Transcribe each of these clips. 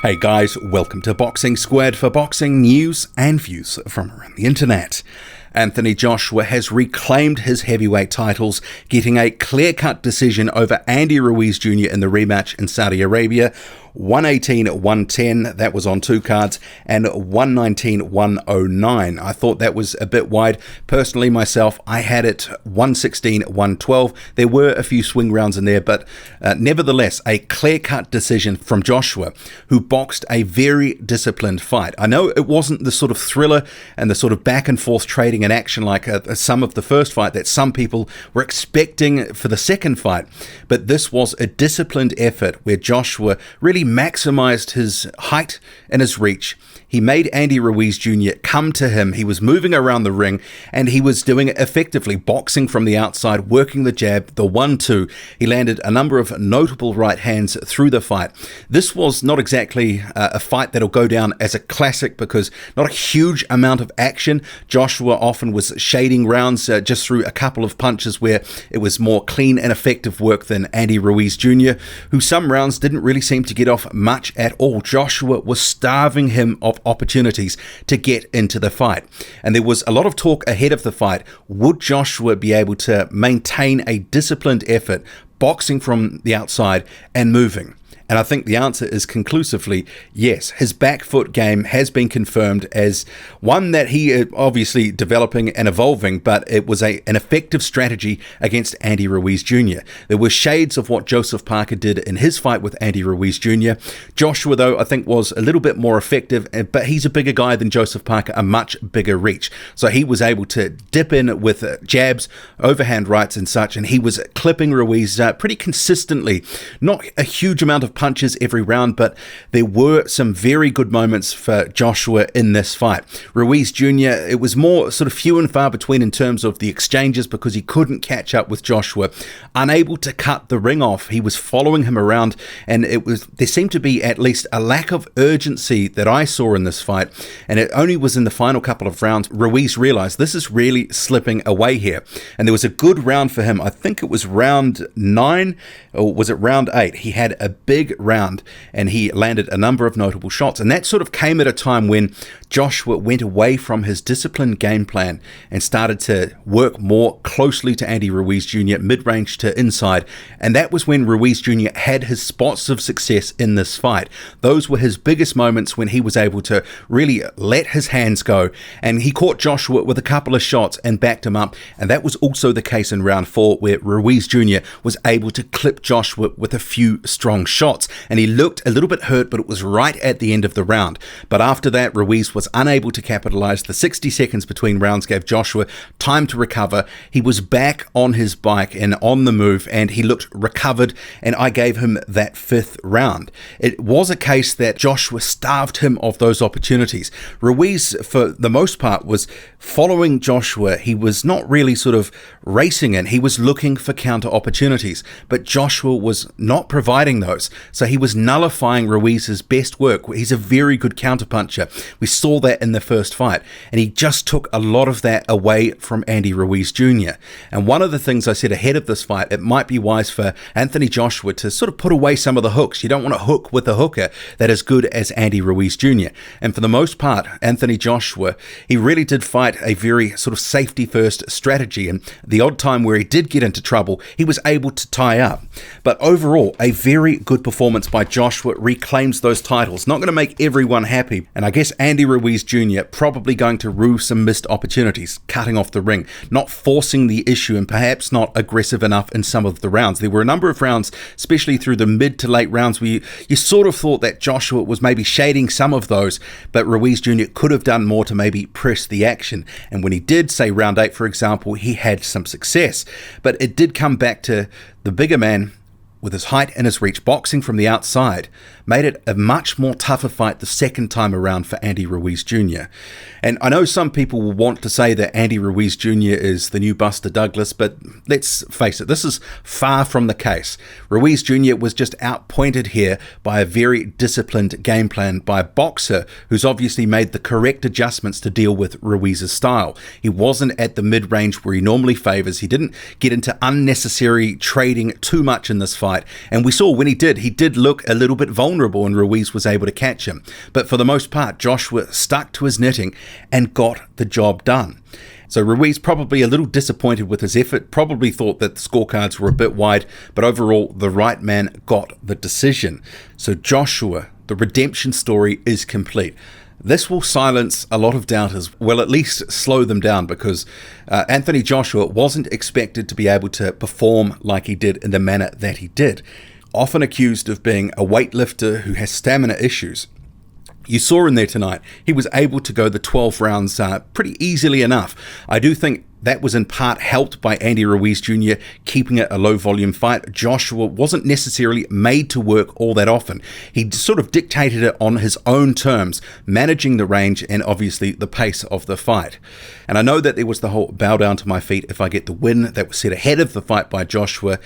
Hey guys, welcome to Boxing Squared for boxing news and views from around the internet. Anthony Joshua has reclaimed his heavyweight titles, getting a clear-cut decision over Andy Ruiz Jr. in the rematch in Saudi Arabia. 118-110, that was on two cards, and 119-109. I thought that was a bit wide. Personally, myself, I had it 116-112. There were a few swing rounds in there, but nevertheless, a clear-cut decision from Joshua, who boxed a very disciplined fight. I know it wasn't the sort of thriller and the sort of back-and-forth trading and action like some of the first fight that some people were expecting for the second fight, but this was a disciplined effort where Joshua really maximized his height and his reach. He made Andy Ruiz Jr. come to him. He was moving around the ring and he was doing it effectively, boxing from the outside, working the jab, the 1-2. He landed a number of notable right hands through the fight. This was not exactly a fight that'll go down as a classic because not a huge amount of action. Joshua often was shading rounds just through a couple of punches where it was more clean and effective work than Andy Ruiz Jr., who some rounds didn't really seem to get off much at all. Joshua was starving him of opportunities to get into the fight. And there was a lot of talk ahead of the fight. Would Joshua be able to maintain a disciplined effort, boxing from the outside and moving? And I think the answer is conclusively yes. His back foot game has been confirmed as one that he is obviously developing and evolving, but it was an effective strategy against Andy Ruiz Jr. There were shades of what Joseph Parker did in his fight with Andy Ruiz Jr. Joshua, though, I think was a little bit more effective, but he's a bigger guy than Joseph Parker, a much bigger reach. So he was able to dip in with jabs, overhand rights and such, and he was clipping Ruiz pretty consistently. Not a huge amount of punches every round, but there were some very good moments for Joshua in this fight. Ruiz Jr., it was more sort of few and far between in terms of the exchanges because he couldn't catch up with Joshua. Unable to cut the ring off, he was following him around, and there seemed to be at least a lack of urgency that I saw in this fight, and it only was in the final couple of rounds Ruiz realized this is really slipping away here, and there was a good round for him. I think it was round 9, or was it round 8? He had a big round and he landed a number of notable shots, and that sort of came at a time when Joshua went away from his disciplined game plan and started to work more closely to Andy Ruiz Jr. mid-range to inside, and that was when Ruiz Jr. had his spots of success in this fight. Those were his biggest moments when he was able to really let his hands go, and he caught Joshua with a couple of shots and backed him up, and that was also the case in round 4 where Ruiz Jr. was able to clip Joshua with a few strong shots, and he looked a little bit hurt, but it was right at the end of the round. But after that, Ruiz was unable to capitalize. The 60 seconds between rounds gave Joshua time to recover. He was back on his bike and on the move, and he looked recovered, and I gave him that 5th round. It was a case that Joshua starved him of those opportunities. Ruiz, for the most part, was following Joshua. He was not really sort of racing in. He was looking for counter opportunities, but Joshua was not providing those. So he was nullifying Ruiz's best work. He's a very good counterpuncher. We saw that in the first fight, and he just took a lot of that away from Andy Ruiz Jr. And one of the things I said ahead of this fight, it might be wise for Anthony Joshua to sort of put away some of the hooks. You don't want to hook with a hooker that is good as Andy Ruiz Jr. And for the most part, Anthony Joshua, he really did fight a very sort of safety first strategy, and the odd time where he did get into trouble, he was able to tie up. But overall, a very good performance by Joshua reclaims those titles. Not going to make everyone happy, and I guess Andy Ruiz Jr. probably going to rue some missed opportunities, cutting off the ring, not forcing the issue, and perhaps not aggressive enough in some of the rounds. There were a number of rounds, especially through the mid to late rounds, where you sort of thought that Joshua was maybe shading some of those, but Ruiz Jr. could have done more to maybe press the action. And when he did, say round 8, for example, he had some success. But it did come back to the bigger man with his height and his reach, boxing from the outside, made it a much more tougher fight the second time around for Andy Ruiz Jr. And I know some people will want to say that Andy Ruiz Jr. is the new Buster Douglas, but let's face it, this is far from the case. Ruiz Jr. was just outpointed here by a very disciplined game plan by a boxer who's obviously made the correct adjustments to deal with Ruiz's style. He wasn't at the mid-range where he normally favors. He didn't get into unnecessary trading too much in this fight. And we saw when he did look a little bit vulnerable and Ruiz was able to catch him. But for the most part, Joshua stuck to his knitting and got the job done. So Ruiz probably a little disappointed with his effort, probably thought that the scorecards were a bit wide, but overall the right man got the decision. So Joshua, the redemption story is complete. This will silence a lot of doubters, well, at least slow them down, because Anthony Joshua wasn't expected to be able to perform like he did in the manner that he did. Often accused of being a weightlifter who has stamina issues. You saw in there tonight, he was able to go the 12 rounds pretty easily enough. I do think that was in part helped by Andy Ruiz Jr. keeping it a low volume fight. Joshua wasn't necessarily made to work all that often. He sort of dictated it on his own terms, managing the range and obviously the pace of the fight. And I know that there was the whole bow down to my feet if I get the win that was set ahead of the fight by Joshua.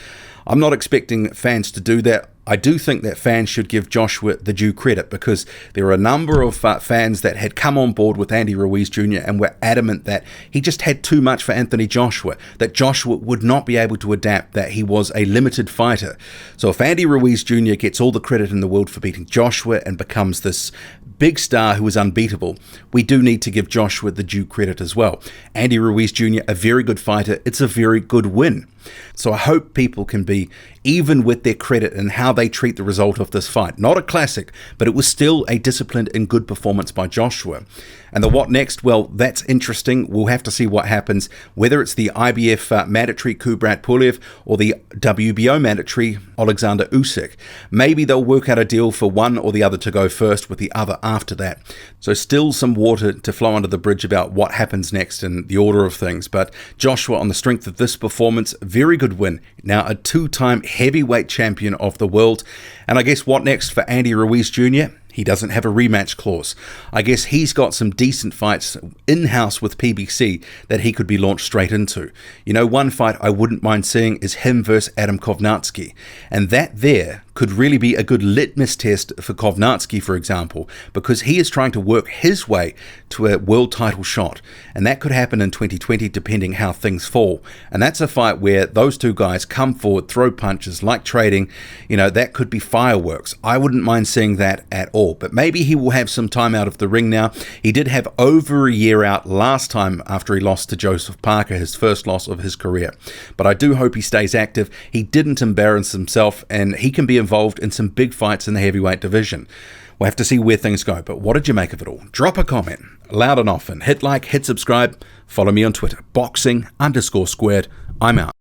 I'm not expecting fans to do that. I do think that fans should give Joshua the due credit, because there are a number of fans that had come on board with Andy Ruiz Jr. and were adamant that he just had too much for Anthony Joshua, that Joshua would not be able to adapt, that he was a limited fighter. So if Andy Ruiz Jr. gets all the credit in the world for beating Joshua and becomes this big star who is unbeatable, we do need to give Joshua the due credit as well. Andy Ruiz Jr., a very good fighter. It's a very good win. So I hope people can be even with their credit and how they treat the result of this fight. Not a classic, but it was still a disciplined and good performance by Joshua. And the what next? Well, that's interesting. We'll have to see what happens, whether it's the IBF mandatory Kubrat Pulev or the WBO mandatory Alexander Usyk. Maybe they'll work out a deal for one or the other to go first, with the other after that. So still some water to flow under the bridge about what happens next and the order of things. But Joshua, on the strength of this performance, very good win. Now a two-time heavyweight champion of the world. And I guess what next for Andy Ruiz Jr.? He doesn't have a rematch clause. I guess he's got some decent fights in-house with PBC that he could be launched straight into. You know, one fight I wouldn't mind seeing is him versus Adam Kovnatsky. And that there could really be a good litmus test for Kovnatsky, for example, because he is trying to work his way to a world title shot. And that could happen in 2020, depending how things fall. And that's a fight where those two guys come forward, throw punches, like trading. You know, that could be fireworks. I wouldn't mind seeing that at all. But maybe he will have some time out of the ring now. He did have over a year out last time after he lost to Joseph Parker, his first loss of his career. But I do hope he stays active. He didn't embarrass himself, and he can be involved in some big fights in the heavyweight division. We'll have to see where things go. But what did you make of it all? Drop a comment, loud and often. Hit like, hit subscribe. Follow me on Twitter, boxing_squared. I'm out.